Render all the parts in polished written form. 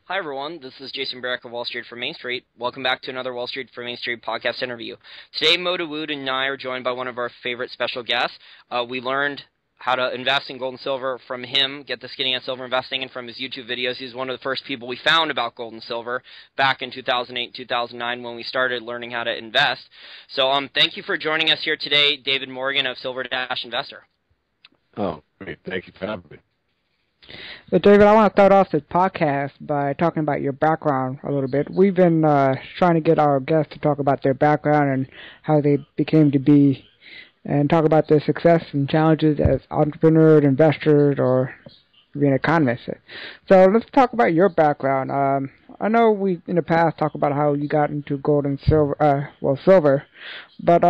Hi everyone, this is Jason Barrett of Wall Street for Main Street. Welcome back to another Wall Street for Main Street podcast interview. Today, Moda Wood and I are joined by one of our favorite special guests. We learned how to invest in gold and silver from him, get the skinny on silver investing, and from his YouTube videos. He's one of the first people we found about gold and silver back in 2008, 2009 when we started learning how to invest. So thank you for joining us here today, David Morgan of Silver Dash Investor. Oh, great. Thank you for having me. So, David, I want to start off this podcast by talking about your background a little bit. We've been trying to get our guests to talk about their background and how they became to be, and talk about their success and challenges as entrepreneurs, investors, or being economists. So let's talk about your background. I know we, in the past, talked about how you got into gold and silver, silver, but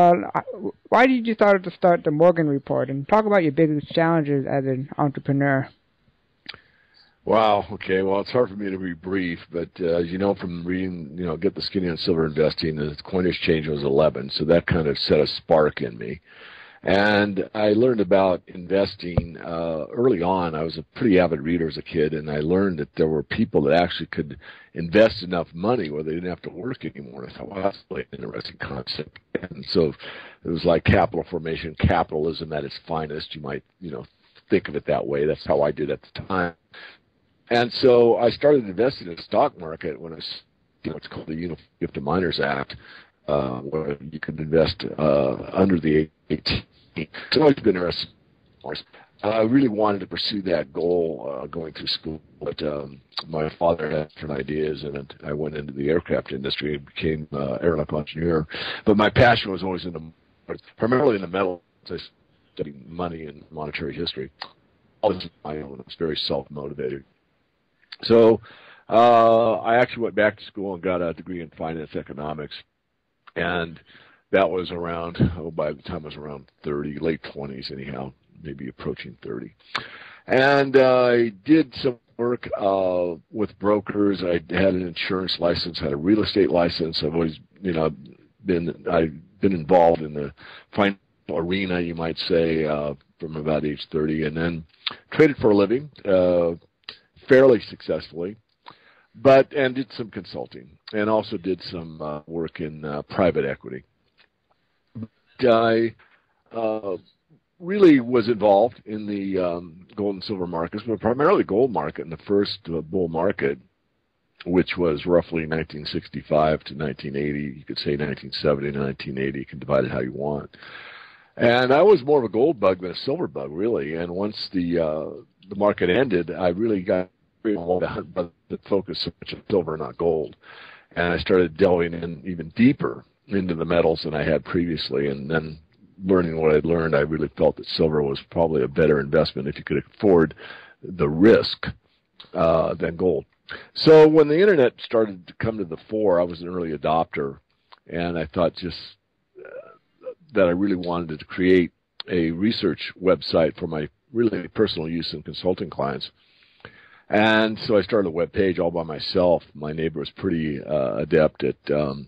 why did you start the Morgan Report? And talk about your biggest challenges as an entrepreneur. Wow. Okay. Well, it's hard for me to be brief, but as you know from reading, Get the Skinny on Silver Investing, the coin exchange was 11, so that kind of set a spark in me. And I learned about investing early on. I was a pretty avid reader as a kid, and I learned that there were people that actually could invest enough money where they didn't have to work anymore. I thought, well, that's really an interesting concept. And so it was like capital formation, capitalism at its finest. You might, think of it that way. That's how I did at the time. And so I started investing in the stock market when it's called the Uniform Gift of Minors Act, where you could invest under the age of 18. So I've always been interested. I really wanted to pursue that goal going through school, but my father had different ideas, and I went into the aircraft industry and became an aeronautical engineer. But my passion was always primarily in the metals. I studied money and monetary history. All this on my own. I was very self-motivated. So I actually went back to school and got a degree in finance economics, and that was around, by the time I was around 30, late 20s anyhow, maybe approaching 30. And I did some work with brokers. I had an insurance license, had a real estate license. I've always, been involved in the financial arena, you might say, from about age 30, and then traded for a living, fairly successfully, and did some consulting, and also did some work in private equity. But I really was involved in the gold and silver markets, but primarily gold market in the first bull market, which was roughly 1965 to 1980. You could say 1970 to 1980. You can divide it how you want. And I was more of a gold bug than a silver bug, really. And once the market ended, I really got the focus so much on silver, not gold. And I started delving in even deeper into the metals than I had previously. And then learning what I'd learned, I really felt that silver was probably a better investment if you could afford the risk than gold. So when the Internet started to come to the fore, I was an early adopter. And I thought that I really wanted to create a research website for my really personal use and consulting clients. And so I started a web page all by myself. My neighbor was pretty adept at the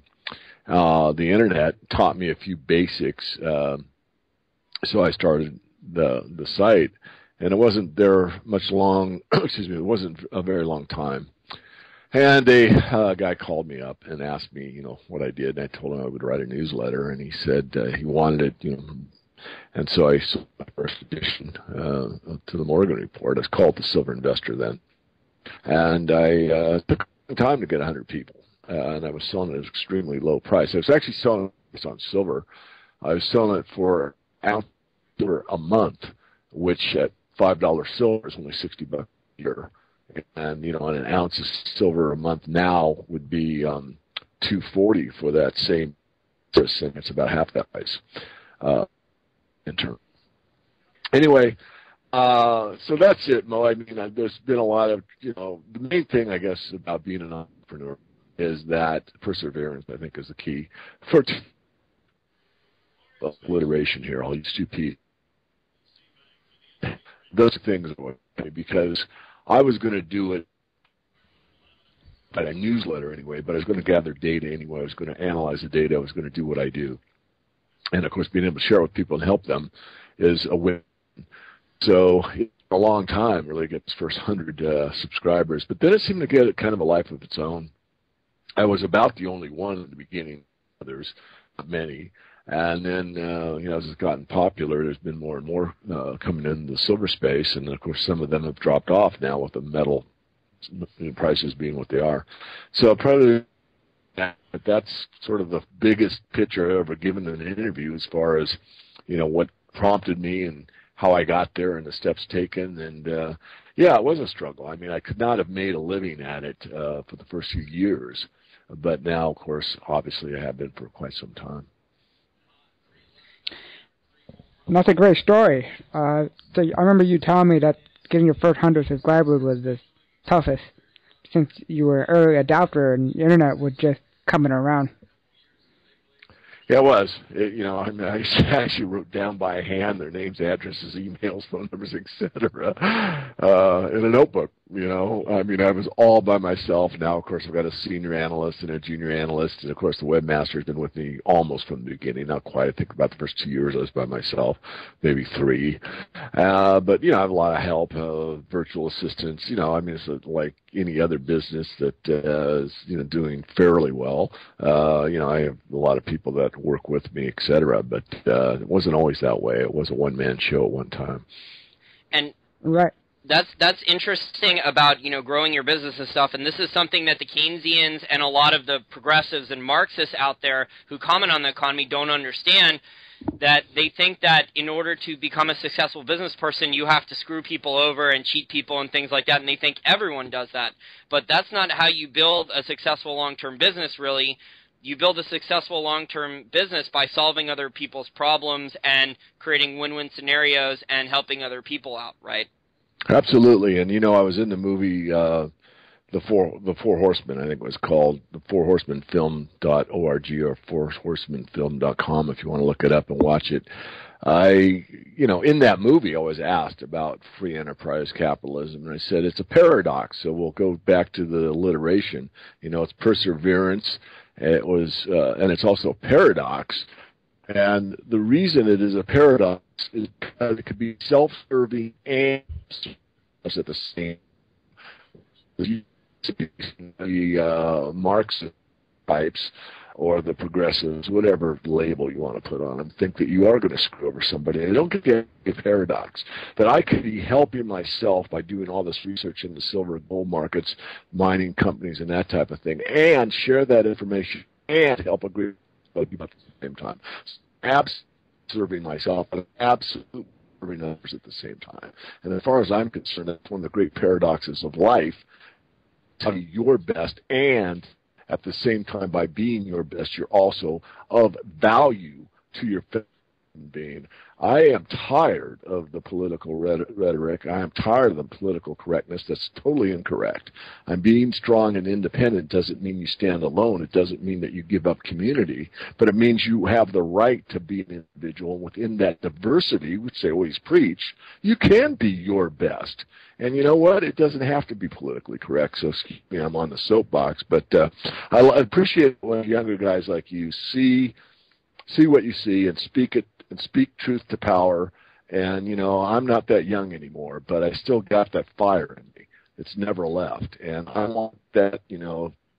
Internet, taught me a few basics. So I started the site, and it wasn't there much long, it wasn't a very long time. And a guy called me up and asked me, what I did. And I told him I would write a newsletter, and he said he wanted it, And so I sold my first edition to the Morgan Report. It was called The Silver Investor then. And I took time to get 100 people, and I was selling it at an extremely low price. I was actually selling it on silver. I was selling it for an ounce silver a month, which at $5 silver is only $60 a year. And on an ounce of silver a month now would be $240 for that same service, and it's about half that price in turn. Anyway, so that's it, Mo. I mean, there's been a lot of, the main thing, I guess, about being an entrepreneur is that perseverance, I think, is the key. For alliteration here, I'll use two P's. Those things, because I was going to do it by a newsletter anyway, but I was going to gather data anyway. I was going to analyze the data. I was going to do what I do. And, of course, being able to share it with people and help them is a win. So a long time, really, get its first 100 subscribers. But then it seemed to get kind of a life of its own. I was about the only one in the beginning. There's many. And then, as it's gotten popular, there's been more and more coming in the silver space. And, of course, some of them have dropped off now with the metal prices being what they are. So probably that's sort of the biggest picture I've ever given in an interview as far as, what prompted me and how I got there and the steps taken. And, it was a struggle. I mean, I could not have made a living at it for the first few years. But now, of course, obviously I have been for quite some time. That's a great story. So I remember you telling me that getting your first 100 subscribers was the toughest since you were an early adopter and the internet was just coming around. Yeah, it was. I actually wrote down by hand their names, addresses, emails, phone numbers, etc. In a notebook. I was all by myself. Now, of course, I've got a senior analyst and a junior analyst, and of course, the webmaster has been with me almost from the beginning. Not quite. I think about the first 2 years I was by myself, maybe 3. But I have a lot of help, virtual assistants. It's like any other business that is doing fairly well. I have a lot of people that work with me, etc. But it wasn't always that way. It was a one-man show at one time. And right. That's interesting about, growing your business and stuff, and this is something that the Keynesians and a lot of the progressives and Marxists out there who comment on the economy don't understand, that they think that in order to become a successful business person, you have to screw people over and cheat people and things like that, and they think everyone does that. But that's not how you build a successful long-term business, really. You build a successful long-term business by solving other people's problems and creating win-win scenarios and helping other people out, right? Absolutely, and I was in the movie the Four Horsemen. I think it was called the fourhorsemenfilm.org or fourhorsemenfilm.com if you want to look it up and watch it. In that movie, I was asked about free enterprise capitalism, and I said it's a paradox. So we'll go back to the alliteration. It's perseverance. It was, and it's also a paradox. And the reason it is a paradox is because it could be self-serving and at the same the Marxist types or the progressives, whatever label you want to put on them, think that you are going to screw over somebody. And I don't get a paradox. That I could be helping myself by doing all this research in the silver and gold markets, mining companies, and that type of thing, and share that information and help a group of people at the same time. Serving myself and absolutely serving others at the same time. And as far as I'm concerned, that's one of the great paradoxes of life. Telling your best, and at the same time, by being your best, you're also of value to your fellow being. I am tired of the political rhetoric. I am tired of the political correctness. That's totally incorrect. I'm being strong and independent doesn't mean you stand alone. It doesn't mean that you give up community, but it means you have the right to be an individual. And within that diversity, which they always preach, you can be your best. And you know what? It doesn't have to be politically correct. So excuse me, I'm on the soapbox, but I appreciate when younger guys like you see what you see and speak it. And speak truth to power. And, I'm not that young anymore, but I still got that fire in me. It's never left. And I want that,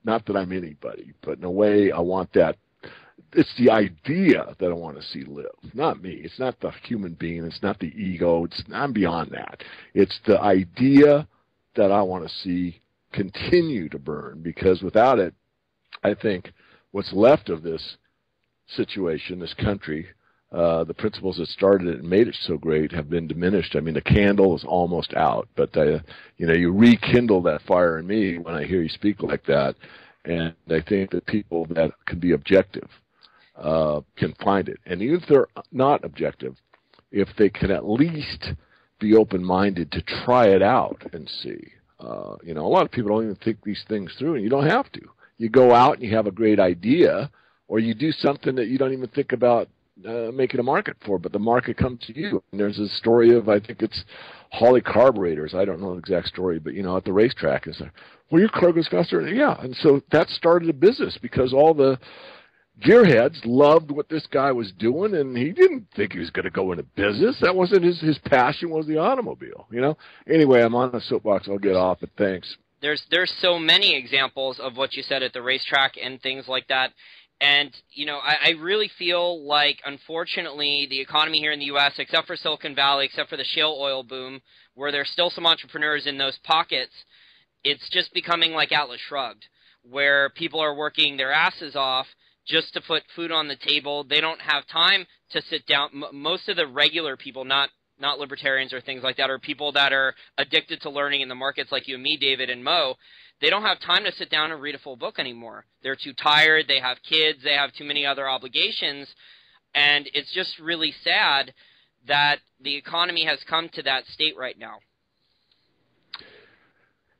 not that I'm anybody, but in a way I want that. It's the idea that I want to see live, not me. It's not the human being. It's not the ego. I'm beyond that. It's the idea that I want to see continue to burn, because without it, I think what's left of this situation, this country, the principles that started it and made it so great have been diminished. I mean, the candle is almost out, but you rekindle that fire in me when I hear you speak like that, and I think that people that can be objective can find it. And even if they're not objective, if they can at least be open-minded to try it out and see. A lot of people don't even think these things through, and you don't have to. You go out and you have a great idea, or you do something that you don't even think about making a market for, but the market comes to you. And there's a story of, I think it's Holly Carburetors. I don't know the exact story, but, at the racetrack, it's like, well, your car goes faster. Yeah, and so that started a business because all the gearheads loved what this guy was doing, and he didn't think he was going to go into business. That wasn't his passion was the automobile, you know. Anyway, I'm on the soapbox. I'll get off, but thanks. There's so many examples of what you said at the racetrack and things like that. And, you know, I really feel like, unfortunately, the economy here in the U.S., except for Silicon Valley, except for the shale oil boom, where there's still some entrepreneurs in those pockets, it's just becoming like Atlas Shrugged, where people are working their asses off just to put food on the table. They don't have time to sit down. Most of the regular people, not libertarians or things like that, or people that are addicted to learning in the markets like you and me, David and Mo, they don't have time to sit down and read a full book anymore. They're too tired, they have kids, they have too many other obligations, and it's just really sad that the economy has come to that state right now.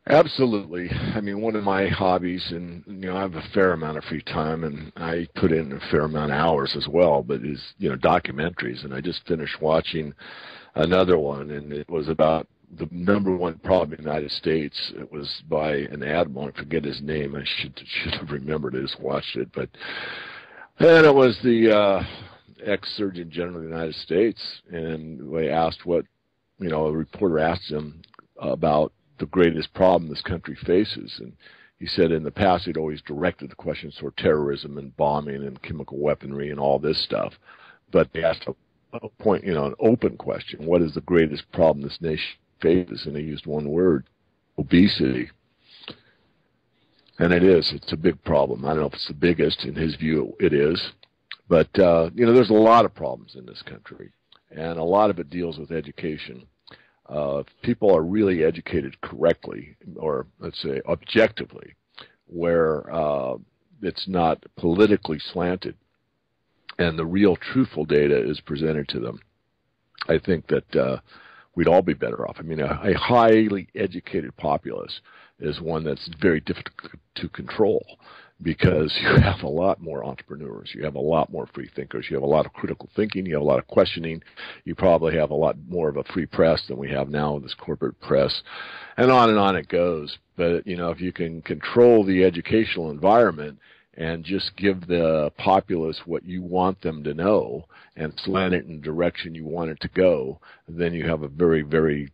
Absolutely. I mean, one of my hobbies, and you know, I have a fair amount of free time, and I put in a fair amount of hours as well, but is, you know, documentaries, and I just finished watching another one, and it was about the number one problem in the United States. It was by an admiral. I forget his name. I should have remembered it. I just watched it, and it was the ex-Surgeon General of the United States, and they asked what, you know, a reporter asked him about the greatest problem this country faces, and he said in the past he'd always directed the questions toward terrorism and bombing and chemical weaponry and all this stuff, but they asked a point, you know, an open question: what is the greatest problem this nation faces? And he used one word: obesity. And it's a big problem. I don't know if it's the biggest. In his view, it is. But, you know, there's a lot of problems in this country, and a lot of it deals with education. If people are really educated correctly, or let's say objectively, where it's not politically slanted, and the real truthful data is presented to them, I think that we'd all be better off. I mean, a highly educated populace is one that's very difficult to control, because you have a lot more entrepreneurs, you have a lot more free thinkers, you have a lot of critical thinking, you have a lot of questioning, you probably have a lot more of a free press than we have now with this corporate press, and on it goes. But, you know, if you can control the educational environment and just give the populace what you want them to know and slant it in the direction you want it to go, then you have a very, very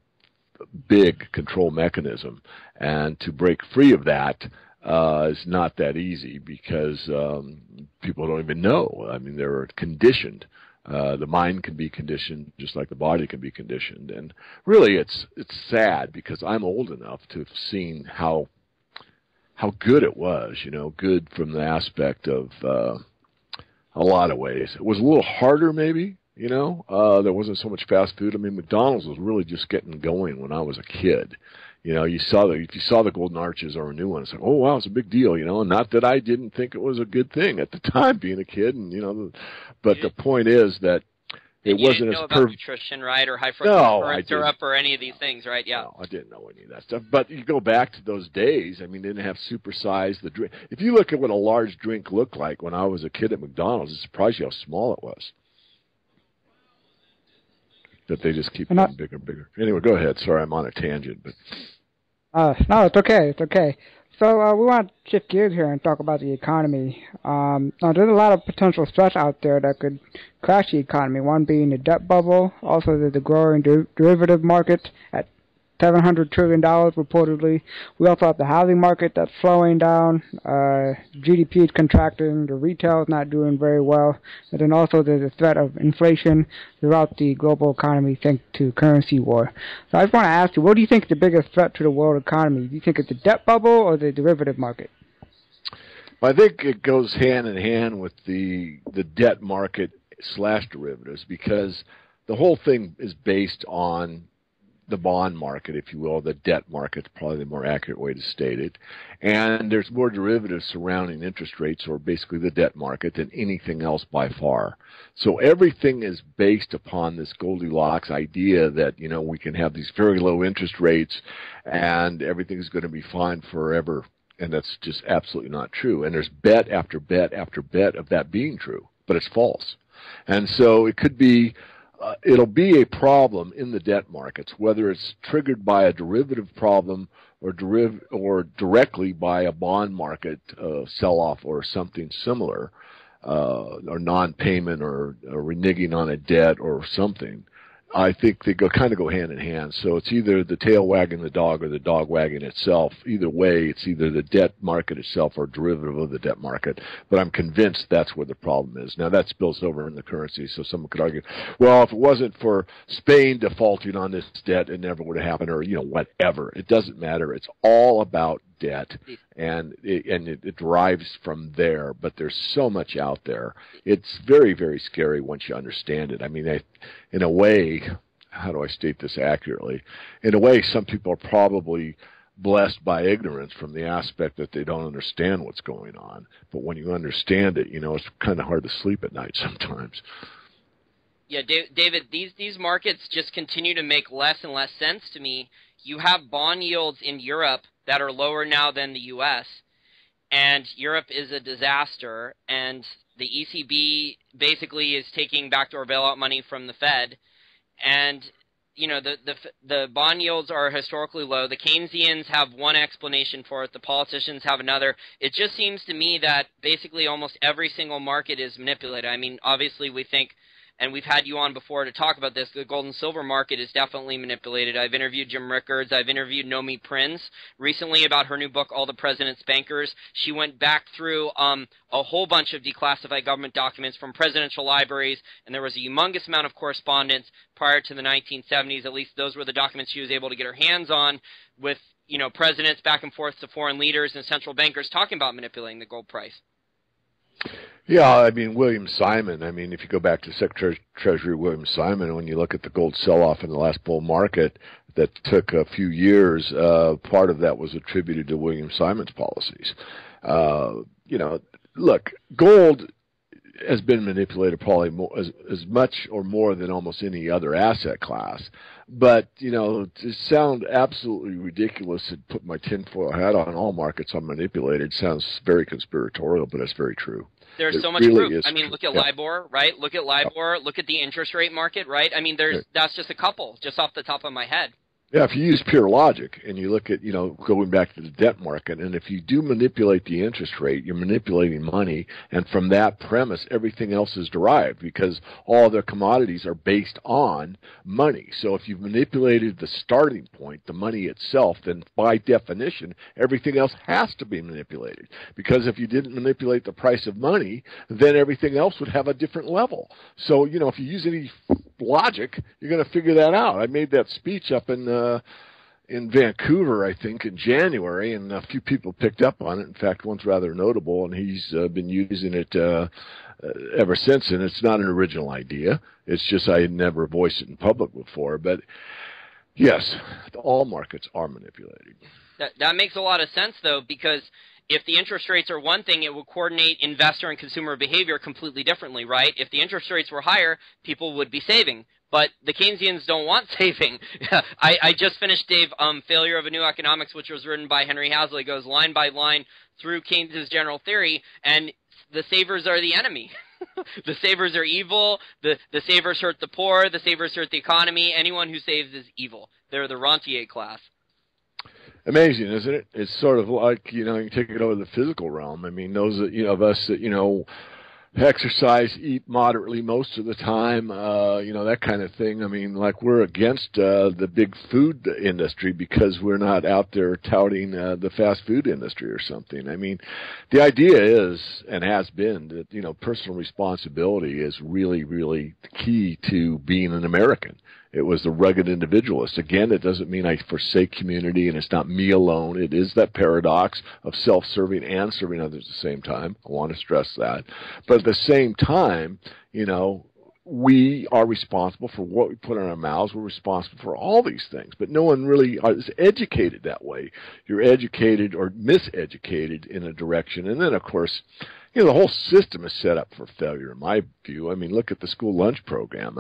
big control mechanism. And to break free of that is not that easy, because people don't even know. I mean, they're conditioned. The mind can be conditioned just like the body can be conditioned. And really, it's sad, because I'm old enough to have seen how good it was, you know, good from the aspect of a lot of ways. It was a little harder maybe, you know. There wasn't so much fast food. I mean, McDonald's was really just getting going when I was a kid. You know, if you saw the Golden Arches or a new one, it's like, oh wow, it's a big deal, you know. And not that I didn't think it was a good thing at the time, being a kid, and you know, but the point is that it wasn't as about nutrition, right, or high fructose corn syrup or any of these things, right? Yeah. No, I didn't know any of that stuff. But you go back to those days. I mean, they didn't have supersized the drink. If you look at what a large drink looked like when I was a kid at McDonald's, it surprised you how small it was. That they just keep getting bigger and bigger. Anyway, go ahead. Sorry, I'm on a tangent, but. No, it's okay. It's okay. So we want to shift gears here and talk about the economy. Now, there's a lot of potential threats out there that could crash the economy, one being the debt bubble, also the growing derivative market at $700 trillion reportedly. We also have the housing market that's slowing down. GDP is contracting. The retail is not doing very well. And then also there's a threat of inflation throughout the global economy thanks to currency war. So I just want to ask you, what do you think is the biggest threat to the world economy? Do you think it's the debt bubble or the derivative market? I think it goes hand in hand with the debt market / derivatives, because the whole thing is based on the bond market, if you will. The debt market is probably the more accurate way to state it. And there's more derivatives surrounding interest rates, or basically the debt market, than anything else by far. So everything is based upon this Goldilocks idea that, you know, we can have these very low interest rates and everything's going to be fine forever. And that's just absolutely not true. And there's bet after bet after bet of that being true, but it's false. And so it could be it'll be a problem in the debt markets, whether it's triggered by a derivative problem or directly by a bond market sell-off or something similar. or non-payment or reneging on a debt or something, I think they kind of go hand in hand. So it's either the tail wagging the dog or the dog wagging itself. Either way, it's either the debt market itself or a derivative of the debt market. But I'm convinced that's where the problem is. Now, that spills over in the currency, so someone could argue, well, if it wasn't for Spain defaulting on this debt, it never would have happened, or, whatever. It doesn't matter. It's all about debt, and it derives from there, but there's so much out there. It's very, very scary once you understand it. I mean, in a way, how do I state this accurately? In a way, some people are probably blessed by ignorance from the aspect that they don't understand what's going on. But when you understand it, it's kind of hard to sleep at night sometimes. Yeah, David, these markets just continue to make less and less sense to me. You have bond yields in Europe that are lower now than the U.S., and Europe is a disaster, and the ECB basically is taking backdoor bailout money from the Fed, and the bond yields are historically low. The Keynesians have one explanation for it. The politicians have another. It just seems to me that basically almost every single market is manipulated. I mean, obviously we think, and we've had you on before to talk about this, the gold and silver market is definitely manipulated. I've interviewed Jim Rickards. I've interviewed Nomi Prinz recently about her new book, All the President's Bankers. She went back through a whole bunch of declassified government documents from presidential libraries, and there was a humongous amount of correspondence prior to the 1970s. At least those were the documents she was able to get her hands on with, presidents back and forth to foreign leaders and central bankers talking about manipulating the gold price. Yeah, I mean, William Simon, if you go back to Secretary of Treasury William Simon, when you look at the gold sell-off in the last bull market that took a few years, part of that was attributed to William Simon's policies. Look, gold has been manipulated probably as much or more than almost any other asset class. But, to sound absolutely ridiculous and put my tinfoil hat on, all markets are manipulated sounds very conspiratorial, but it's very true. There's so much proof. Look at LIBOR, right? Look at LIBOR. Look at the interest rate market, right? That's just a couple, just off the top of my head. Yeah, if you use pure logic and you look at, going back to the debt market, and if you do manipulate the interest rate, you're manipulating money, and from that premise, everything else is derived because all their commodities are based on money. So if you've manipulated the starting point, the money itself, then by definition, everything else has to be manipulated. Because if you didn't manipulate the price of money, then everything else would have a different level. So, if you use any logic, you're going to figure that out. I made that speech up in Vancouver, I think, in January, and a few people picked up on it. In fact, one's rather notable, and he's been using it ever since, and it's not an original idea. It's just I had never voiced it in public before. But, yes, all markets are manipulated. That makes a lot of sense, though, because if the interest rates are one thing, it would coordinate investor and consumer behavior completely differently, right? If the interest rates were higher, people would be saving. But the Keynesians don't want saving. I just finished, Dave, Failure of a New Economics, which was written by Henry Hazlitt. It goes line by line through Keynes's general theory, and the savers are the enemy. The savers are evil. The savers hurt the poor. The savers hurt the economy. Anyone who saves is evil. They're the rentier class. Amazing, isn't it? It's sort of like, you take it over the physical realm. Those of us that, exercise, eat moderately most of the time, that kind of thing. Like we're against the big food industry because we're not out there touting the fast food industry or something. The idea is, and has been, that, personal responsibility is really, really key to being an American. It was the rugged individualist. Again, it doesn't mean I forsake community and it's not me alone. It is that paradox of self-serving and serving others at the same time. I want to stress that. But at the same time, we are responsible for what we put in our mouths. We're responsible for all these things. But no one really is educated that way. You're educated or miseducated in a direction. And then, of course, the whole system is set up for failure, in my view. Look at the school lunch program.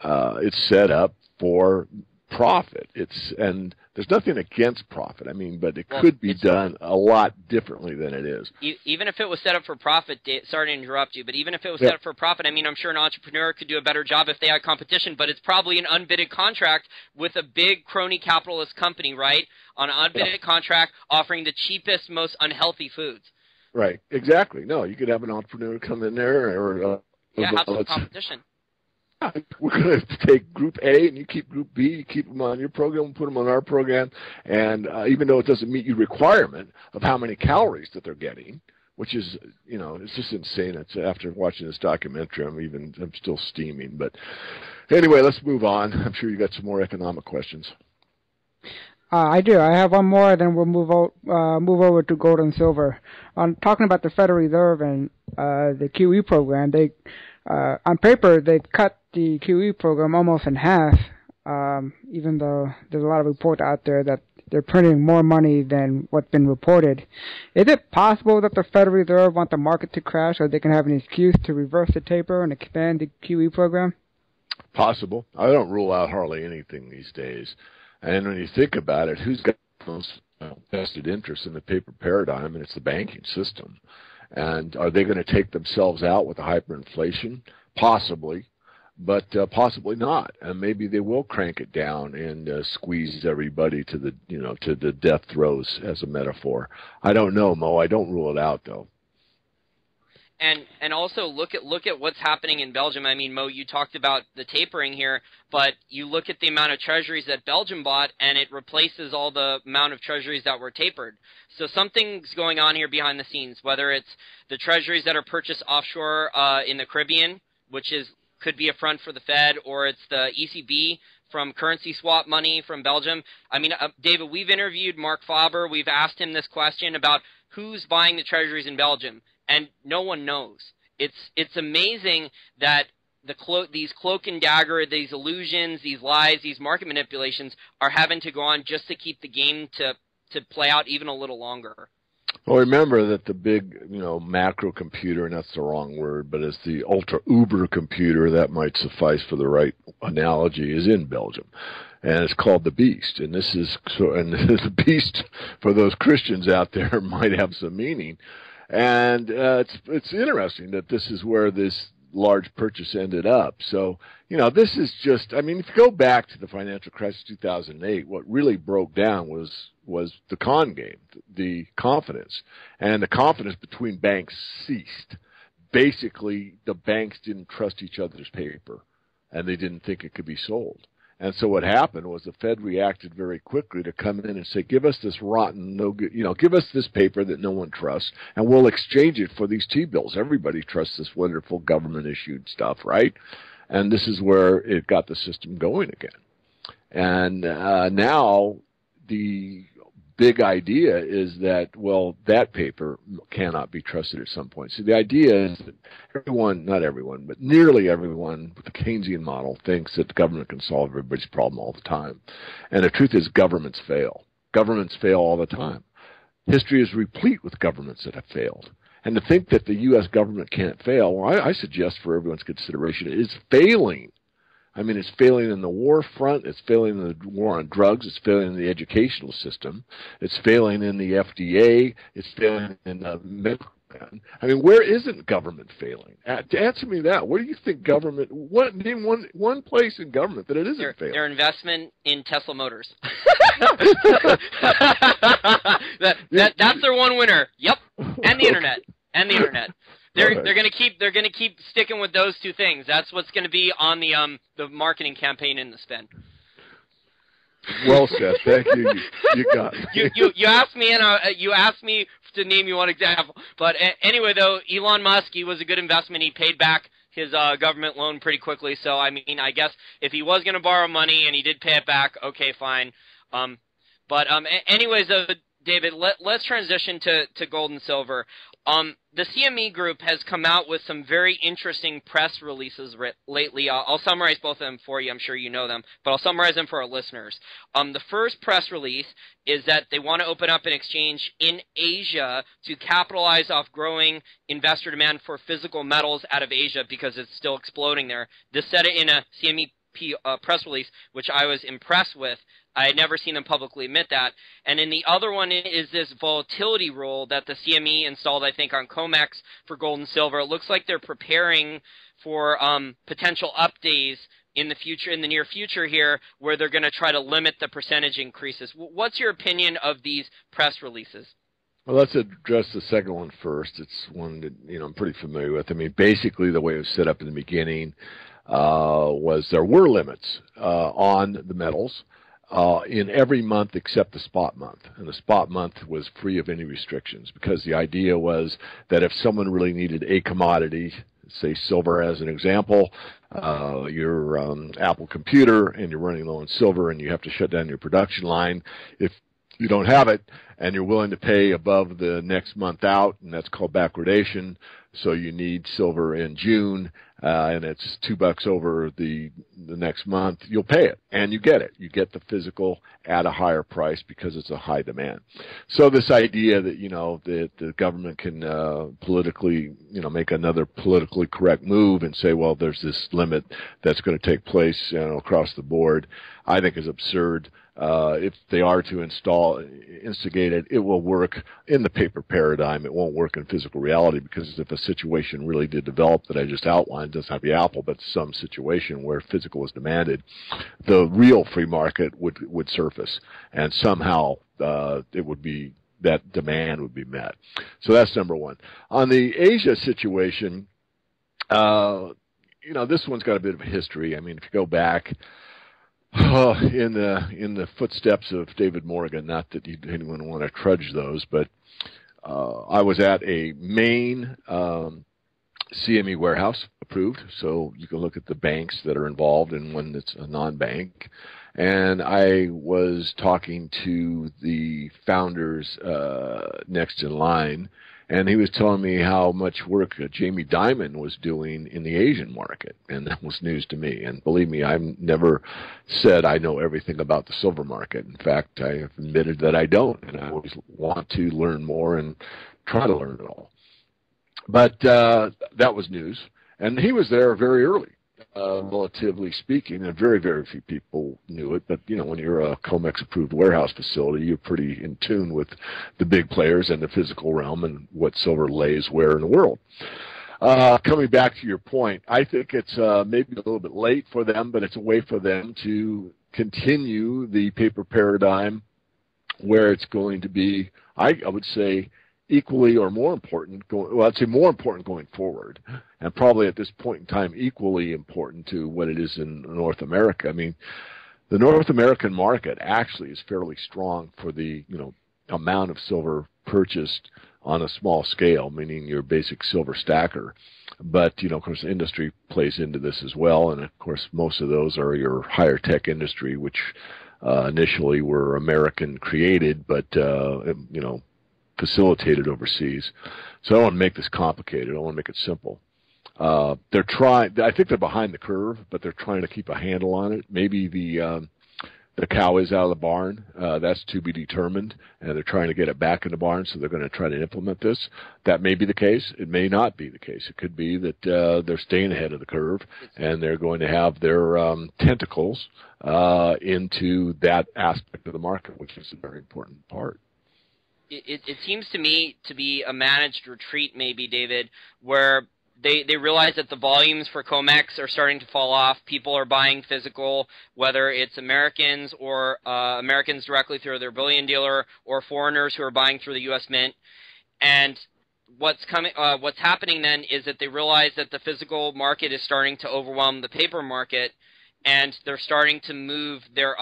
It's set up for profit. And there's nothing against profit. But it could be done a lot differently than it is. Even if it was set up for profit, sorry to interrupt you, but even if it was set up for profit, I'm sure an entrepreneur could do a better job if they had competition, but it's probably an unbidded contract with a big crony capitalist company, right? On an unbidded contract offering the cheapest, most unhealthy foods. Right. Exactly. No, you could have an entrepreneur come in there, or have some competition. we're going to take Group A, and you keep Group B. You keep them on your program, we'll put them on our program, and even though it doesn't meet your requirement of how many calories that they're getting, which is, it's just insane. It's after watching this documentary, I'm still steaming. But anyway, let's move on. I'm sure you got some more economic questions. I do. I have one more, then we'll move over to gold and silver. Talking about the Federal Reserve and the QE program, they on paper they've cut the QE program almost in half. Even though there's a lot of reports out there that they're printing more money than what's been reported. Is it possible that the Federal Reserve want the market to crash so they can have an excuse to reverse the taper and expand the QE program? Possible. I don't rule out hardly anything these days. And when you think about it, who's got the most vested interest in the paper paradigm? And it's the banking system. And are they going to take themselves out with the hyperinflation? Possibly. But possibly not, and maybe they will crank it down and squeeze everybody to the death throes as a metaphor. I don't know, Mo. I don't rule it out, though. And also look at what's happening in Belgium. I mean, Mo, you talked about the tapering here, but you look at the amount of treasuries that Belgium bought, and it replaces all the amount of treasuries that were tapered. So something's going on here behind the scenes, whether it's the treasuries that are purchased offshore in the Caribbean, which could be a front for the Fed, or it's the ECB from currency swap money from Belgium. I mean, David, we've interviewed Mark Faber. We've asked him this question about who's buying the treasuries in Belgium, and no one knows. It's amazing that these cloak and dagger, these illusions, these lies, these market manipulations are having to go on just to keep the game to play out even a little longer. Well, remember that the big, macro computer, and that's the wrong word, but it's the ultra-uber computer, that might suffice for the right analogy, is in Belgium. And it's called the Beast. And the Beast, for those Christians out there, might have some meaning. And it's interesting that this is where this large purchase ended up. So, this is just, if you go back to the financial crisis of 2008, what really broke down was the con game, the confidence. And the confidence between banks ceased. Basically, the banks didn't trust each other's paper, and they didn't think it could be sold. And so what happened was the Fed reacted very quickly to come in and say, give us this rotten, no good, give us this paper that no one trusts, and we'll exchange it for these T-bills. Everybody trusts this wonderful government-issued stuff, right? And this is where it got the system going again. And now the big idea is that, that paper cannot be trusted at some point. So the idea is that not everyone, but nearly everyone with the Keynesian model thinks that the government can solve everybody's problem all the time. And the truth is governments fail. Governments fail all the time. History is replete with governments that have failed. And to think that the U.S. government can't fail, I suggest for everyone's consideration, it is failing. It's failing in the war front, it's failing in the war on drugs, it's failing in the educational system, it's failing in the FDA, it's failing in the medical. Where isn't government failing? Answer me that. Where do you think government, name one place in government that it isn't failing? Their investment in Tesla Motors. That's their one winner. Yep. And the internet. And the internet. They're gonna keep sticking with those two things. That's what's gonna be on the marketing campaign and the spend. Well said. Thank you. You got me. You asked me, and you asked me to name you one example. But anyway, though, Elon Musk, he was a good investment. He paid back his government loan pretty quickly. So I guess if he was gonna borrow money and he did pay it back, okay, fine. Anyways, David, let's transition to gold and silver. The CME Group has come out with some very interesting press releases lately. I'll summarize both of them for you. I'm sure you know them, but I'll summarize them for our listeners. The first press release is that they want to open up an exchange in Asia to capitalize off growing investor demand for physical metals out of Asia because it's still exploding there. This said it in a CME press release, which I was impressed with. I had never seen them publicly admit that. And then the other one is this volatility rule that the CME installed, I think, on COMEX for gold and silver. It looks like they're preparing for potential up days in the near future here, where they're going to try to limit the percentage increases. What's your opinion of these press releases? Well, let's address the second one first. It's one that, I'm pretty familiar with. I mean, basically the way it was set up in the beginning was there were limits on the metals in every month except the spot month. And the spot month was free of any restrictions because the idea was that if someone really needed a commodity, say silver as an example, your Apple computer, and you're running low on silver and you have to shut down your production line, if you don't have it and you're willing to pay above the next month out, and that's called backwardation, so you need silver in June, and it's $2 over the next month, you'll pay it, and you get it. You get the physical at a higher price because it's a high demand. So this idea that, that the government can politically, make another politically correct move and say, well, there's this limit that's going to take place, across the board, I think is absurd. If they are to instigate it, it will work in the paper paradigm. It won't work in physical reality, because if a situation really did develop that I just outlined, doesn't have to be Apple, but some situation where physical is demanded, the real free market would surface, and somehow it would be, that demand would be met. So that's number one. On the Asia situation, this one's got a bit of a history. I mean, if you go back, in the footsteps of David Morgan, not that anyone would want to trudge those, but I was at a main CME warehouse approved, so you can look at the banks that are involved in when it's a non-bank. And I was talking to the founders next in line, and he was telling me how much work Jamie Dimon was doing in the Asian market, and that was news to me. And believe me, I've never said I know everything about the silver market. In fact, I have admitted that I don't, and I always want to learn more and try to learn it all. But that was news, and he was there very early. Relatively speaking, and very, very few people knew it, but when you're a COMEX-approved warehouse facility, you're pretty in tune with the big players and the physical realm and what silver lays where in the world. Coming back to your point, I think it's maybe a little bit late for them, but it's a way for them to continue the paper paradigm where it's going to be, I would say, equally or more important, I'd say more important going forward, and probably at this point in time equally important to what it is in North America. I mean, the North American market actually is fairly strong for the amount of silver purchased on a small scale, meaning your basic silver stacker. But, of course, the industry plays into this as well, and of course most of those are your higher tech industry, which initially were American created, but facilitated overseas. So I don't want to make this complicated. I want to make it simple. They're trying. I think they're behind the curve, but they're trying to keep a handle on it. Maybe the cow is out of the barn. That's to be determined, and they're trying to get it back in the barn. So they're going to try to implement this. That may be the case. It may not be the case. It could be that they're staying ahead of the curve, and they're going to have their tentacles into that aspect of the market, which is a very important part. It seems to me to be a managed retreat, maybe, David, where they realize that the volumes for COMEX are starting to fall off. People are buying physical, whether it's Americans or Americans directly through their bullion dealer, or foreigners who are buying through the U.S. Mint. And what's happening then is that they realize that the physical market is starting to overwhelm the paper market, and they're starting to move their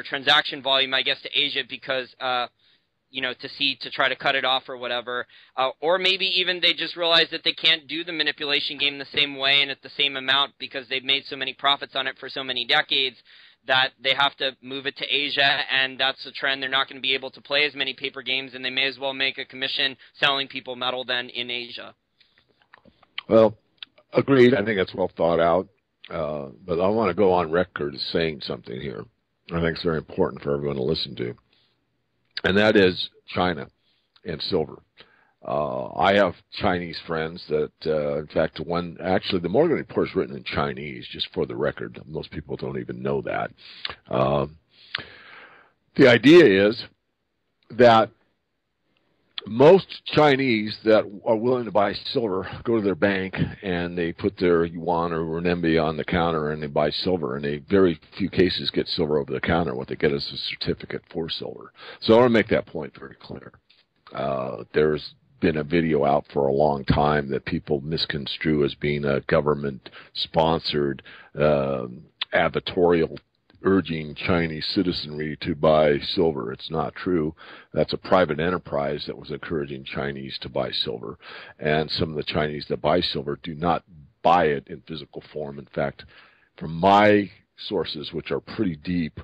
transaction volume, I guess, to Asia because to try to cut it off or whatever. Or maybe even they just realize that they can't do the manipulation game the same way and at the same amount because they've made so many profits on it for so many decades that they have to move it to Asia, and that's a trend. They're not going to be able to play as many paper games, and they may as well make a commission selling people metal then in Asia. Well, agreed. I think that's well thought out. But I want to go on record as saying something here I think it's very important for everyone to listen to. And that is China and silver. I have Chinese friends that, in fact, the Morgan Report is written in Chinese, just for the record. Most people don't even know that. The idea is that most Chinese that are willing to buy silver go to their bank and they put their yuan or renminbi on the counter and they buy silver, and they very few cases get silver over the counter. What they get is a certificate for silver. So I want to make that point very clear. There's been a video out for a long time that people misconstrue as being a government-sponsored advertorial urging Chinese citizenry to buy silver. It's not true. That's a private enterprise that was encouraging Chinese to buy silver. And some of the Chinese that buy silver do not buy it in physical form. In fact, from my sources, which are pretty deep,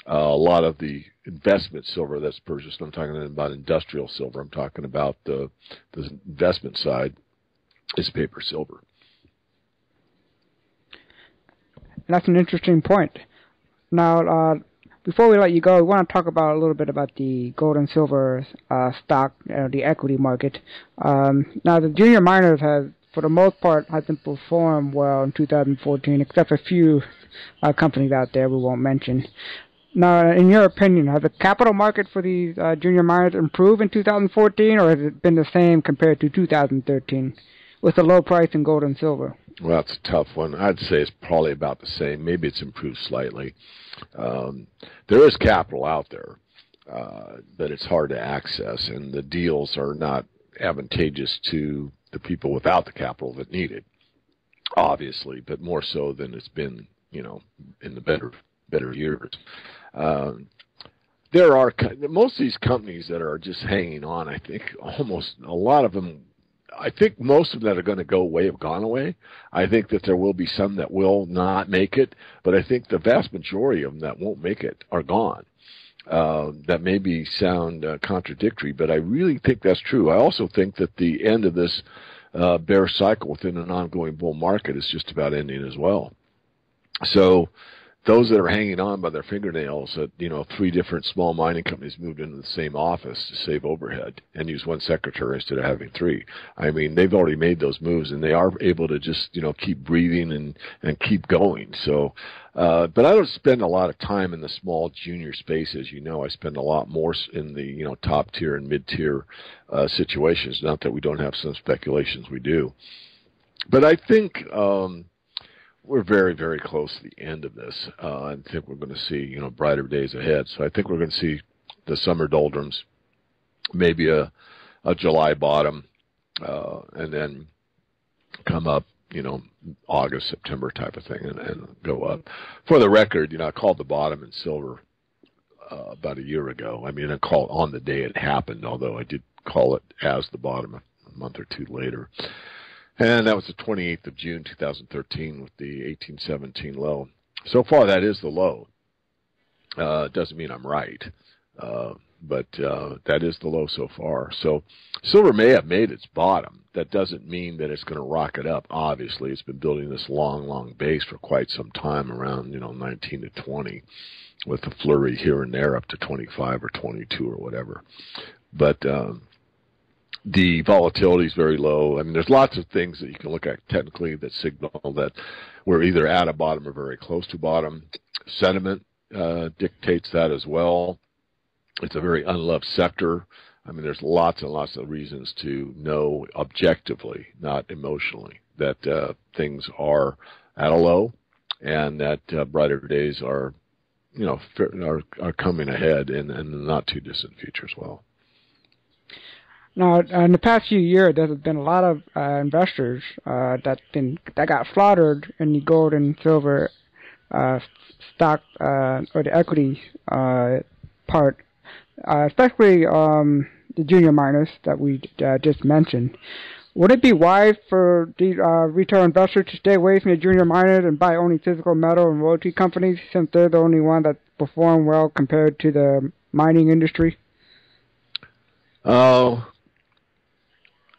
a lot of the investment silver that's purchased, I'm talking about industrial silver, I'm talking about the investment side, is paper silver. That's an interesting point. Now, before we let you go, we want to talk about a little bit about the gold and silver stock, the equity market. Now, the junior miners have, for the most part, hasn't performed well in 2014, except a few companies out there we won't mention. Now, in your opinion, has the capital market for these junior miners improved in 2014, or has it been the same compared to 2013, with the low price in gold and silver? Well, that's a tough one. I'd say it's probably about the same. Maybe it's improved slightly. There is capital out there, but it's hard to access, and the deals are not advantageous to the people without the capital that need it, obviously, but more so than it's been, in the better years. There are most of these companies that are just hanging on. I think almost a lot of them. I think most of them that are going to go away have gone away. I think that there will be some that will not make it, but I think the vast majority of them that won't make it are gone. That maybe sound contradictory, but I really think that's true. I also think that the end of this bear cycle within an ongoing bull market is just about ending as well. So those that are hanging on by their fingernails, that 3 different small mining companies moved into the same office to save overhead and use 1 secretary instead of having 3. I mean, they've already made those moves, and they are able to just keep breathing and keep going. So, but I don't spend a lot of time in the small junior space, as you know. I spend a lot more in the top tier and mid tier situations. Not that we don't have some speculations, we do. But I think we're very, very close to the end of this. I think we're going to see, brighter days ahead. So I think we're going to see the summer doldrums, maybe a July bottom, and then come up, August, September type of thing, and go up. For the record, I called the bottom in silver about a year ago. I mean, I called on the day it happened, although I did call it as the bottom a month or 2 later. And that was the 28th of June, 2013, with the 1817 low. So far, that is the low. It doesn't mean I'm right, but that is the low so far. So silver may have made its bottom. That doesn't mean that it's going to rocket up. Obviously, it's been building this long, long base for quite some time, around 19 to 20, with a flurry here and there up to 25 or 22 or whatever. But the volatility is very low. I mean, there's lots of things that you can look at technically that signal that we're either at a bottom or very close to bottom. Sentiment dictates that as well. It's a very unloved sector. I mean, there's lots and lots of reasons to know objectively, not emotionally, that things are at a low, and that brighter days are, are coming ahead in the not too distant future as well. Now, in the past few years, there's been a lot of investors that got slaughtered in the gold and silver stock or the equity part, especially the junior miners that we just mentioned. Would it be wise for these retail investors to stay away from the junior miners and buy only physical metal and royalty companies, since they're the only one that perform well compared to the mining industry?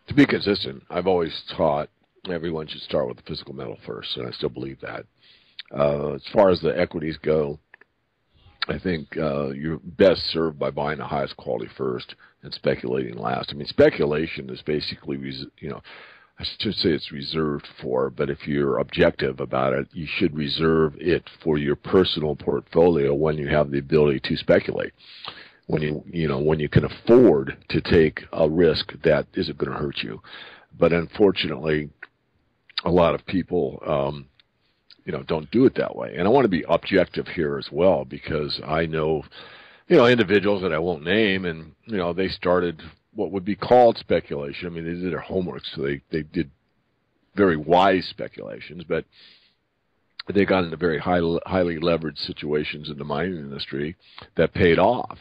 To be consistent, I've always taught everyone should start with the physical metal first, and I still believe that. As far as the equities go, I think you're best served by buying the highest quality first and speculating last. I mean, speculation is basically, I should say it's reserved for, but if you're objective about it, you should reserve it for your personal portfolio when you have the ability to speculate. When you can afford to take a risk that isn't going to hurt you. But unfortunately, a lot of people, don't do it that way. And I want to be objective here as well, because I know, individuals that I won't name, and, they started what would be called speculation. I mean, they did their homework, so they did very wise speculations, but they got into very highly leveraged situations in the mining industry that paid off,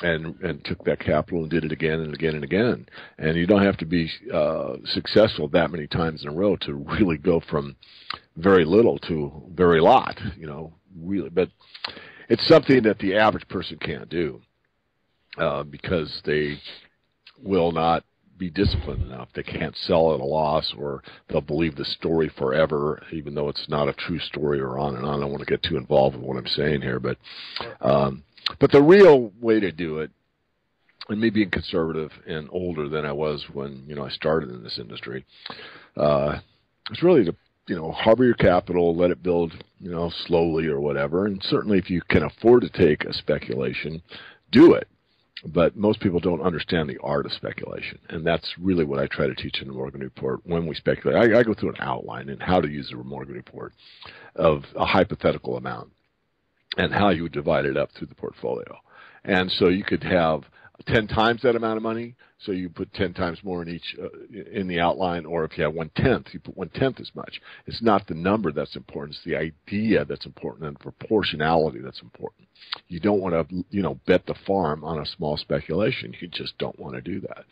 and took that capital and did it again and again and again. And you don't have to be successful that many times in a row to really go from very little to very lot, really. But it's something that the average person can't do because they will not be disciplined enough. They can't sell at a loss, or they'll believe the story forever, even though it's not a true story, or on and on. I don't want to get too involved with what I'm saying here, but the real way to do it, and me being conservative and older than I was when I started in this industry, it's really to harbor your capital, let it build slowly or whatever. And certainly, if you can afford to take a speculation, do it. But most people don't understand the art of speculation, and that's really what I try to teach in the Morgan Report when we speculate. I go through an outline in how to use the Morgan Report of a hypothetical amount and how you would divide it up through the portfolio. And so you could have 10 times that amount of money, so you put 10 times more in each in the outline, or if you have 1/10, you put 1/10 as much. It's not the number that's important; it's the idea that's important, and proportionality that's important. You don't want to, bet the farm on a small speculation. You just don't want to do that.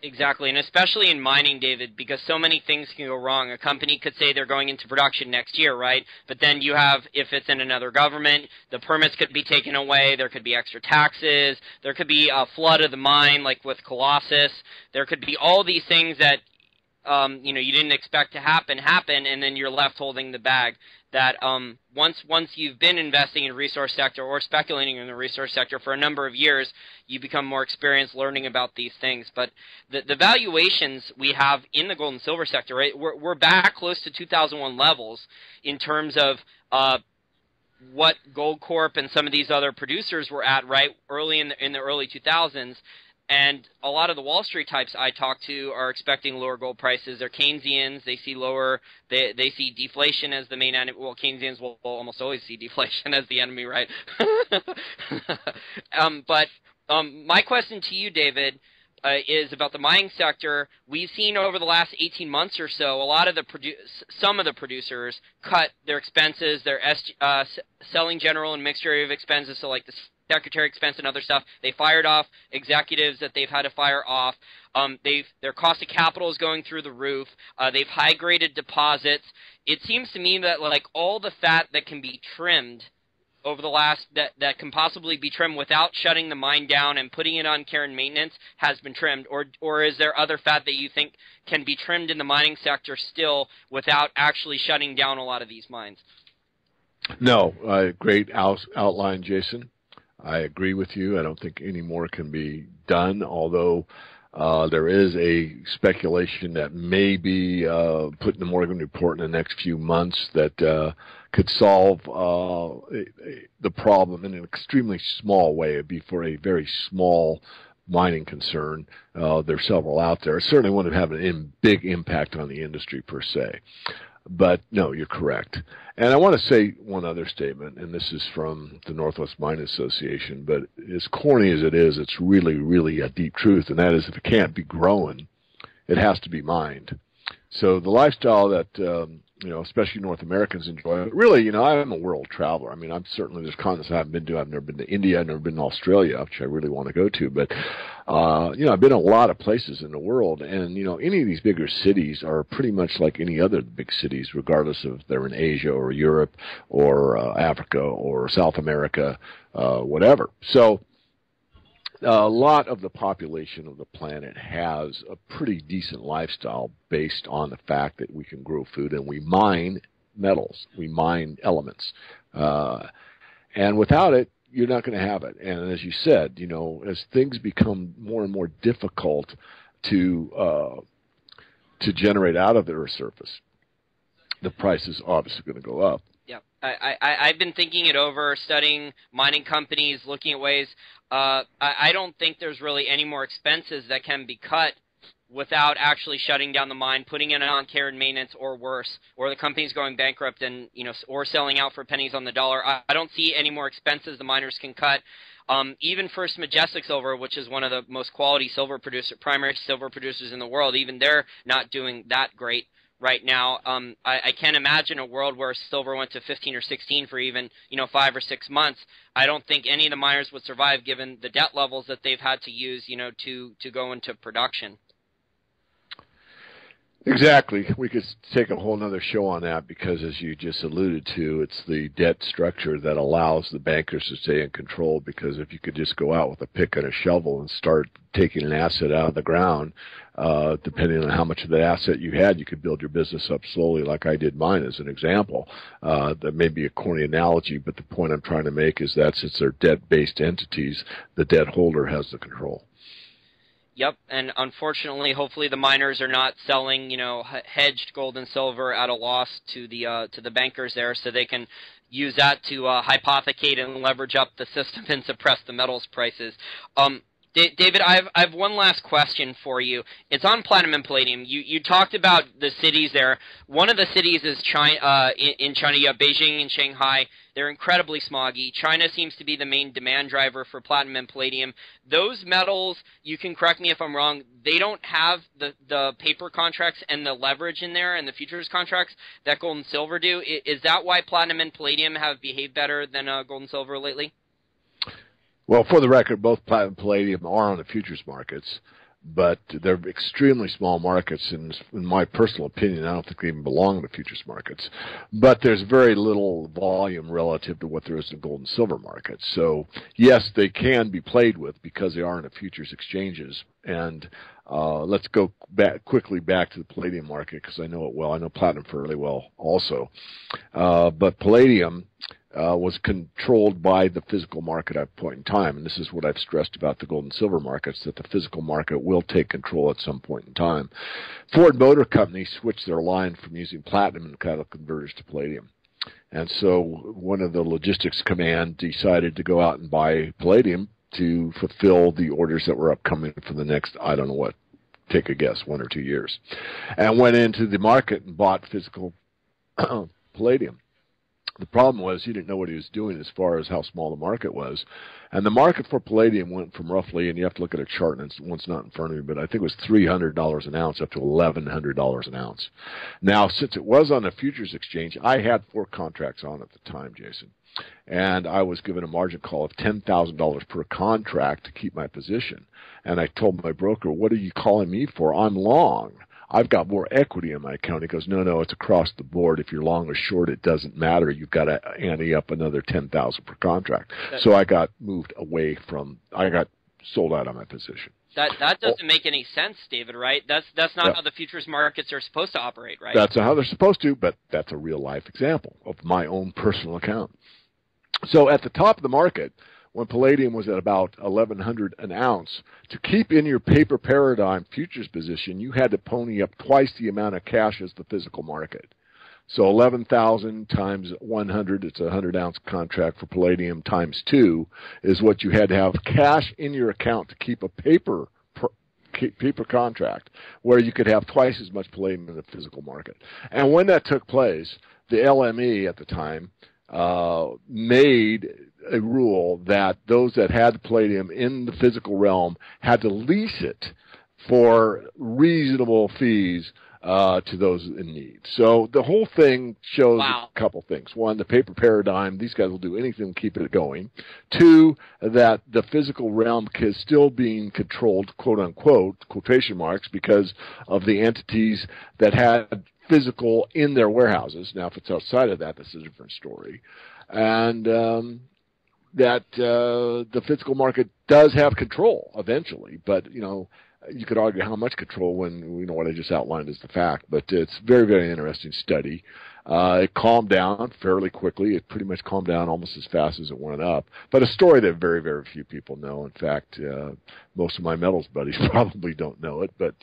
Exactly, and especially in mining, David, because so many things can go wrong. A company could say they're going into production next year, right? But then you have, if it's in another government, the permits could be taken away. There could be extra taxes. There could be a flood of the mine, like with Colossus. There could be all these things that, you didn't expect to happen, and then you're left holding the bag. That once you've been investing in the resource sector or speculating in the resource sector for a number of years, you become more experienced learning about these things. But the valuations we have in the gold and silver sector, right, we're back close to 2001 levels in terms of what Goldcorp and some of these other producers were at, right, early in the early 2000s. And a lot of the Wall Street types I talk to are expecting lower gold prices. They're Keynesians. They see lower. They see deflation as the main enemy. Well, Keynesians will almost always see deflation as the enemy, right? But my question to you, David, is about the mining sector. We've seen over the last 18 months or so, a lot of some of the producers cut their expenses, their selling general and mixed area of expenses, so like the secretary expense and other stuff. They fired off executives that they've had to fire off. Their cost of capital is going through the roof. They've high-graded deposits. It seems to me that like all the fat that can be trimmed over the last that can possibly be trimmed without shutting the mine down and putting it on care and maintenance has been trimmed, or is there other fat that you think can be trimmed in the mining sector still without actually shutting down a lot of these mines? No, great outline, Jason. I agree with you. I don't think any more can be done, although there is a speculation that may be put in the Morgan Report in the next few months that could solve the problem in an extremely small way. It'd be for a very small mining concern. There's several out there. It certainly wouldn't have a big impact on the industry per se. But no, you're correct. And I want to say one other statement, and this is from the Northwest Mine Association, but as corny as it is, it's really, really a deep truth, and that is if it can't be grown, it has to be mined. So the lifestyle that, especially North Americans enjoy, really, I'm a world traveler. I mean, there's continents I haven't been to. I've never been to India. I've never been to Australia, which I really want to go to. But, I've been in a lot of places in the world. And, any of these bigger cities are pretty much like any other big cities, regardless of if they're in Asia or Europe or Africa or South America, whatever. So a lot of the population of the planet has a pretty decent lifestyle based on the fact that we can grow food and we mine metals, we mine elements. And without it, you're not going to have it. And as you said, as things become more and more difficult to generate out of the Earth's surface, the price is obviously going to go up. Yeah, I've been thinking it over, studying mining companies, looking at ways. I don't think there's really any more expenses that can be cut without actually shutting down the mine, putting it on care and maintenance, or worse, or the company's going bankrupt and or selling out for pennies on the dollar. I don't see any more expenses the miners can cut. Even First Majestic Silver, which is one of the most quality primary silver producers in the world, even they're not doing that great right now. I can't imagine a world where silver went to 15 or 16 for even 5 or 6 months. I don't think any of the miners would survive given the debt levels that they've had to use to go into production. Exactly. We could take a whole nother show on that because, as you just alluded to, it's the debt structure that allows the bankers to stay in control, because if you could just go out with a pick and a shovel and start taking an asset out of the ground, depending on how much of that asset you had, you could build your business up slowly like I did mine as an example. That may be a corny analogy, but the point I'm trying to make is that since they're debt-based entities, the debt holder has the control. Yep, and unfortunately, hopefully the miners are not selling, hedged gold and silver at a loss to the bankers there, so they can use that to hypothecate and leverage up the system and suppress the metals prices. David, I have one last question for you. It's on platinum and palladium. You talked about the cities there. One of the cities is China. In China, you have Beijing and Shanghai. They're incredibly smoggy. China seems to be the main demand driver for platinum and palladium. Those metals, you can correct me if I'm wrong, they don't have the paper contracts and the leverage in there and the futures contracts that gold and silver do. Is that why platinum and palladium have behaved better than gold and silver lately? Well, for the record, both platinum and palladium are on the futures markets, but they're extremely small markets, and in my personal opinion, I don't think they even belong in the futures markets. But there's very little volume relative to what there is in gold and silver markets. So, yes, they can be played with because they are in the futures exchanges. And let's go quickly back to the palladium market because I know it well. I know platinum fairly well also. But palladium was controlled by the physical market at a point in time. And this is what I've stressed about the gold and silver markets, that the physical market will take control at some point in time. Ford Motor Company switched their line from using platinum and catalytic converters to palladium. And so one of the logistics command decided to go out and buy palladium to fulfill the orders that were upcoming for the next, I don't know what, take a guess, 1 or 2 years. And went into the market and bought physical palladium. The problem was he didn't know what he was doing as far as how small the market was. And the market for palladium went from roughly, and you have to look at a chart, and one's not in front of me, but I think it was $300 an ounce up to $1,100 an ounce. Now, since it was on a futures exchange, I had 4 contracts on at the time, Jason. And I was given a margin call of $10,000 per contract to keep my position. And I told my broker, what are you calling me for? I'm long. I've got more equity in my account. He goes, no, it's across the board. If you're long or short, it doesn't matter. You've got to ante up another $10,000 per contract. So I got I got sold out of my position. That doesn't make any sense, David, right? That's not how the futures markets are supposed to operate, right? That's not how they're supposed to, but that's a real-life example of my own personal account. So at the top of the market, when palladium was at about $1,100 an ounce, to keep in your paper paradigm futures position, you had to pony up twice the amount of cash as the physical market. So 11,000 times 100, it's a 100-ounce contract for palladium, times 2 is what you had to have cash in your account to keep a paper contract, where you could have twice as much palladium in the physical market. And when that took place, the LME at the time made a rule that those that had palladium in the physical realm had to lease it for reasonable fees to those in need. So the whole thing shows a couple things. One, the paper paradigm, these guys will do anything to keep it going. 2, that the physical realm is still being controlled, quote-unquote, quotation marks, because of the entities that had physical in their warehouses. Now, if it's outside of that, that's a different story. And that the physical market does have control eventually, but, you could argue how much control when, what I just outlined is the fact. But it's very, very interesting study. It calmed down fairly quickly. It pretty much calmed down almost as fast as it went up. But a story that very, very few people know. In fact, most of my metals buddies probably don't know it. But,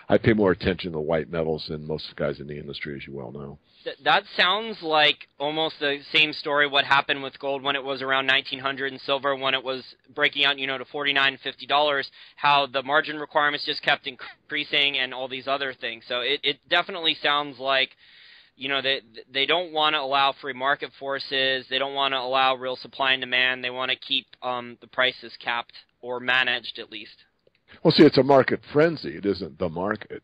I pay more attention to white metals than most guys in the industry, as you well know. That sounds like almost the same story what happened with gold when it was around 1900 and silver when it was breaking out, to $49, $50, how the margin requirements just kept increasing and all these other things. So it definitely sounds like, they don't want to allow free market forces. They don't want to allow real supply and demand. They want to keep the prices capped or managed at least. Well, see, it's a market frenzy. It isn't the market.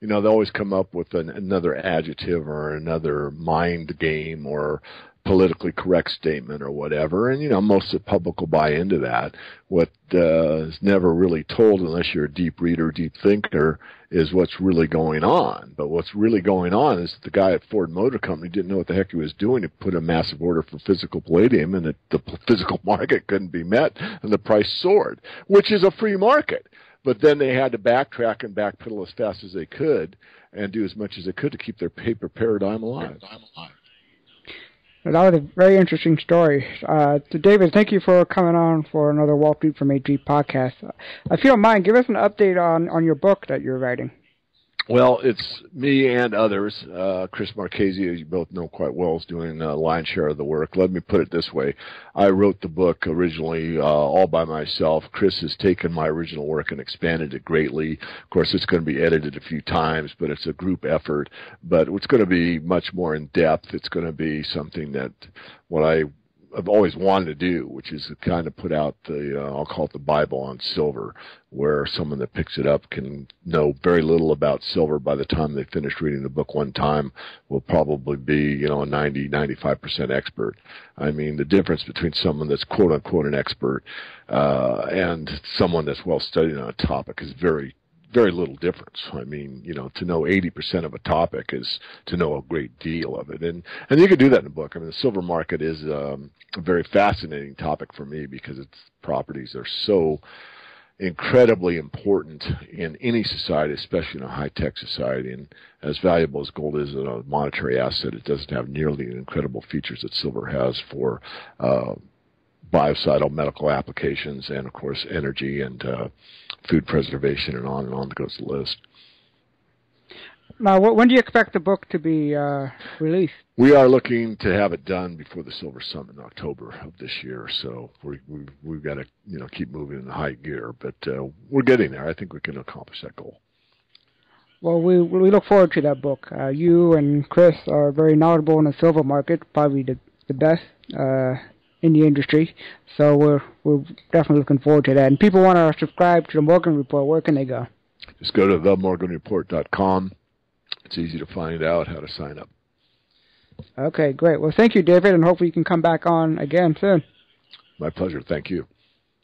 They always come up with another adjective or another mind game or politically correct statement or whatever, and most of the public will buy into that. What is never really told, unless you're a deep reader, deep thinker, is what's really going on. But what's really going on is that the guy at Ford Motor Company didn't know what the heck he was doing. He put a massive order for physical palladium, and the physical market couldn't be met, and the price soared, which is a free market. But then they had to backtrack and backpedal as fast as they could and do as much as they could to keep their paper paradigm alive. That was a very interesting story. So David, thank you for coming on for another Wall Street from Main Street podcast. If you don't mind, give us an update on your book that you're writing. Well, it's me and others. Chris Marchese, as you both know quite well, is doing a lion's share of the work. Let me put it this way. I wrote the book originally all by myself. Chris has taken my original work and expanded it greatly. Of course, it's going to be edited a few times, but it's a group effort. But it's going to be much more in-depth. It's going to be something that I've always wanted to do, which is to kind of put out I'll call it the Bible on silver, where someone that picks it up can know very little about silver. By the time they finish reading the book one time, will probably be, a 90-95% expert. I mean, the difference between someone that's quote-unquote an expert and someone that's well-studied on a topic is very little difference. I mean, to know 80% of a topic is to know a great deal of it. And you can do that in a book. I mean, the silver market is a very fascinating topic for me because its properties are so incredibly important in any society, especially in a high-tech society. And as valuable as gold is a monetary asset, it doesn't have nearly the incredible features that silver has for biocidal medical applications and, of course, energy and food preservation and on goes the list. Now, when do you expect the book to be released? We are looking to have it done before the Silver Summit in October of this year, so we've got to keep moving in high gear, but we're getting there. I think we can accomplish that goal. Well, we look forward to that book. You and Chris are very knowledgeable in the silver market, probably the best in the industry, so we're definitely looking forward to that. And people want to subscribe to the Morgan Report. Where can they go? Just go to themorganreport.com. It's easy to find out how to sign up. Okay, great. Well, thank you, David, and hopefully you can come back on again soon. My pleasure. Thank you.